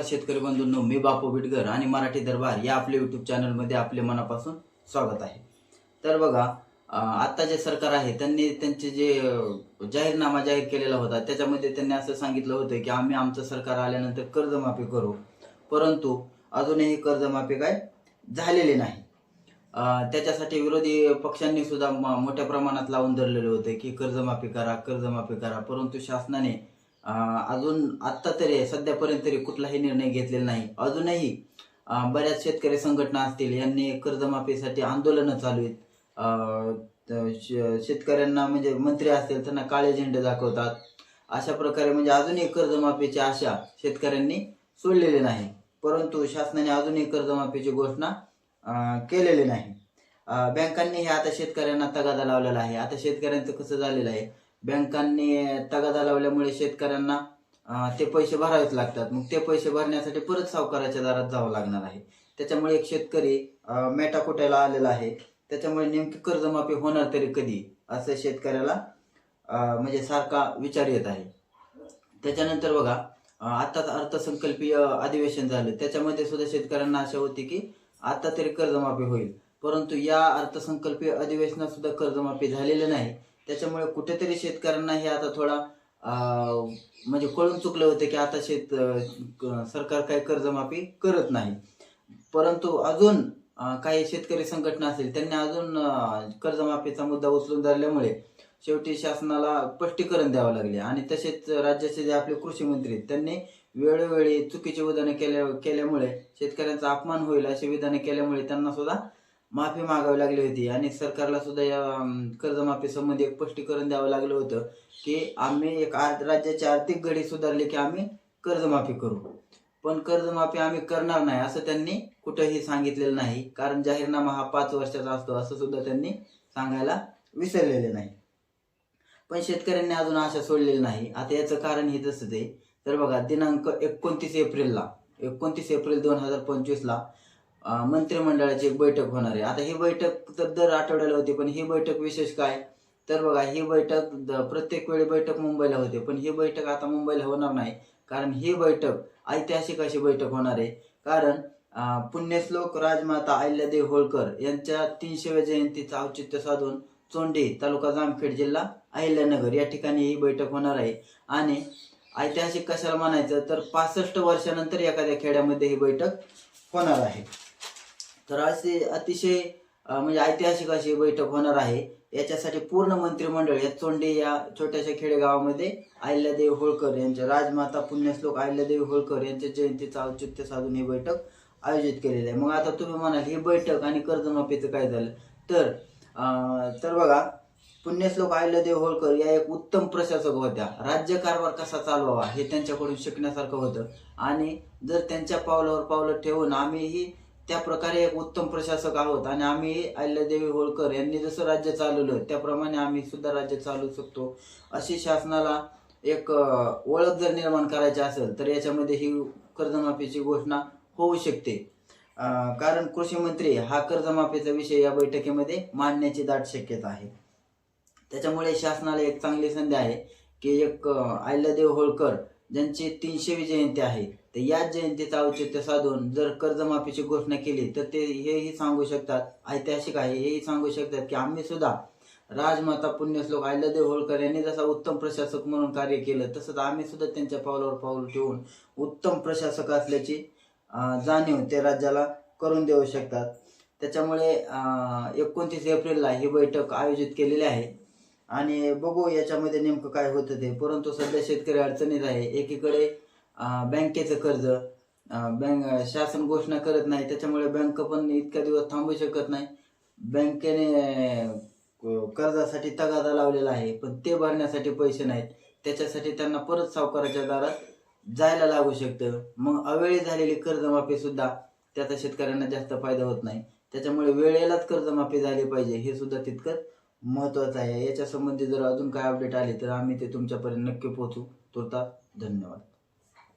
शेतकरी बंधूंनो, मी बापू बिटकर आणि मराठी दरबार या आपल्या यूट्यूब चॅनलमध्ये आपले मनापासून स्वागत आहे। तर बघा, आता जे सरकार आहे त्यांनी त्यांचे जे जाहीरनामा जाहीर केलेला होता त्याच्यामध्ये त्यांनी असं सांगितलं होतं की आम्ही आमचं सरकार आल्यानंतर कर्जमाफी करू, परंतु अजूनही कर्जमाफी काय झालेली नाही। त्याच्यासाठी विरोधी पक्षांनी सुद्धा मोठ्या प्रमाणात लावून धरलेले होते की कर्जमाफी करा कर्जमाफी करा, परंतु शासनाने अजून आत्ता तरी सध्यापर्यंत तरी कुठलाही निर्णय घेतलेला नाही। अजूनही बऱ्याच शेतकरी संघटना असतील यांनी कर्जमाफीसाठी आंदोलनं चालू आहेत। शेतकऱ्यांना म्हणजे मंत्री असतील त्यांना काळे झेंडे दाखवतात। अशा प्रकारे म्हणजे अजूनही कर्जमाफीची आशा शेतकऱ्यांनी सोडलेली नाही, परंतु शासनाने अजूनही कर्जमाफीची घोषणा केलेली नाही। बँकांनी हे आता शेतकऱ्यांना तगादा लावलेला आहे। आता शेतकऱ्यांचं कसं झालेलं आहे, बँकांनी तगादा लावल्यामुळे शेतकऱ्यांना ते पैसे भरावेच लागतात। मग ते पैसे भरण्यासाठी परत सावकाराच्या दारात जावं लागणार आहे। त्याच्यामुळे एक शेतकरी मेटाकुट्याला आलेला आहे। त्याच्यामुळे नेमकी कर्जमाफी होणार तरी कधी असं शेतकऱ्याला म्हणजे सारखा विचार येत आहे। त्याच्यानंतर बघा, आताच अर्थसंकल्पीय अधिवेशन झालं, त्याच्यामध्ये सुद्धा शेतकऱ्यांना आशा होती की आता तरी कर्जमाफी होईल, परंतु या अर्थसंकल्पीय अधिवेशनात सुद्धा कर्जमाफी झालेली नाही। त्याच्यामुळे कुठेतरी शेतकऱ्यांना हे आता थोडा म्हणजे कळून चुकलं होतं की आता सरकार काही कर्जमाफी करत नाही, परंतु अजून काही शेतकरी संघटना असेल त्यांनी अजून कर्जमाफीचा मुद्दा उचलून धरल्यामुळे शेवटी शासनाला स्पष्टीकरण द्यावं लागले। आणि तसेच राज्याचे जे आपले कृषी मंत्री त्यांनी वेळोवेळी चुकीची विधाने केल्यामुळे शेतकऱ्यांचा अपमान होईल अशी विधाने केल्यामुळे त्यांना सुद्धा माफी मागावी लागली होती। आणि सरकारला सुद्धा या कर्जमाफी संबंधी एक स्पष्टीकरण द्यावं लागलं होतं की आम्ही एक राज्याची आर्थिक घडी सुधारली की आम्ही कर्जमाफी करू, पण कर्जमाफी आम्ही करणार नाही असं त्यांनी कुठेही सांगितलेलं नाही। कारण जाहीरनामा हा 5 वर्षाचा असतो असं सुद्धा त्यांनी सांगायला विसरलेले नाही। पण शेतकऱ्यांनी अजून आशा सोडलेली नाही। आता याचं कारण हे तसंच आहे। तर बघा, दिनांक 29 एप्रिल 2025 ला मंत्रिमंडळाची एक बैठक होणार आहे। आता ही बैठक तर दर आठवड्याला होती, पण ही बैठक विशेष काय, तर बघा ही बैठक प्रत्येक वेळी बैठक मुंबईला होते, पण ही बैठक आता मुंबईला होणार नाही। कारण ही बैठक ऐतिहासिक अशी बैठक होणार आहे। कारण पुण्यश्लोक राजमाता अहिल्यादेवी होळकर यांच्या 300व्या जयंतीचं औचित्य साधून चोंडी, तालुका जामखेड, जिल्हा अहिल्यानगर या ठिकाणी ही बैठक होणार आहे। आणि ऐतिहासिक कशाला म्हणायचं, तर 65 वर्षानंतर एखाद्या खेड्यामध्ये ही बैठक होणार आहे। तर असे अतिशय म्हणजे ऐतिहासिक अशी बैठक होणार आहे। याच्यासाठी पूर्ण मंत्रिमंडळ या चोंडी या छोट्याशा खेडेगावामध्ये अहिल्यादेवी होळकर यांच्या राजमाता पुण्यश्लोक अहिल्यादेवी होळकर यांच्या जयंतीचं औचित्य साधून ही बैठक आयोजित केलेली आहे। मग आता तुम्ही म्हणाल ही बैठक आणि कर्जमाफीचं काय झालं, तर बघा, पुण्यश्लोक अहिल्यादेवी होळकर या एक उत्तम प्रशासक होत्या। राज्यकारभार कसा चालवावा हे त्यांच्याकडून शिकण्यासारखं होतं। आणि जर त्यांच्या पावलावर पावलं ठेवून आम्हीही त्या प्रकारे एक उत्तम प्रशासक आहोत आणि आम्ही अहिल्यादेवी होळकर यांनी जसं राज्य चालवलं त्याप्रमाणे आम्ही सुद्धा राज्य चालवू शकतो, अशी शासनाला एक ओळख जर निर्माण करायची असेल तर याच्यामध्ये ही कर्जमाफीची घोषणा होऊ शकते। कारण कृषी मंत्री हा कर्जमाफीचा विषय या बैठकीमध्ये मांडण्याची दाट शक्यता आहे। त्याच्यामुळे शासनाला एक चांगली संधी आहे की एक अहिल्यादेवी होळकर ज्यांची 300वी जयंती आहे, तर याच जयंतीचं औचित्य साधून जर कर्जमाफीची घोषणा केली तर ते हेही सांगू शकतात, ऐतिहासिक आहे हेही सांगू शकतात की आम्ही सुद्धा राजमाता पुण्यश्लोक अहिल्यादेवी होळकर यांनी जसा उत्तम प्रशासक म्हणून कार्य केलं तसंच आम्ही सुद्धा त्यांच्या पावलावर पाऊल ठेवून उत्तम प्रशासक असल्याची जाणीव ते राज्याला करून देऊ शकतात। त्याच्यामुळे 29 एप्रिलला ही बैठक आयोजित केलेली आहे आणि बघू याच्यामध्ये नेमकं काय होतं ते। परंतु सध्या शेतकरी अडचणीत आहे। एकीकडे बँकेचं कर्ज शासन घोषणा करत नाही, त्याच्यामुळे बँक पण इतक्या दिवस थांबू शकत नाही। बँकेने कर्जासाठी तगादा लावलेला आहे, पण ते भरण्यासाठी पैसे नाहीत, त्याच्यासाठी त्यांना परत सावकाराच्या दारात जायला लागू शकतं। मग अवेळी झालेली कर्जमाफी सुद्धा त्याचा शेतकऱ्यांना जास्त फायदा होत नाही। त्याच्यामुळे वेळेलाच कर्जमाफी झाली पाहिजे हे सुद्धा तितकंच महत्त्वाचं आहे। याच्या संबंधी जर अजून काय अपडेट आले तर आम्ही ते तुमच्यापर्यंत नक्की पोहोचू। तुर्तास धन्यवाद।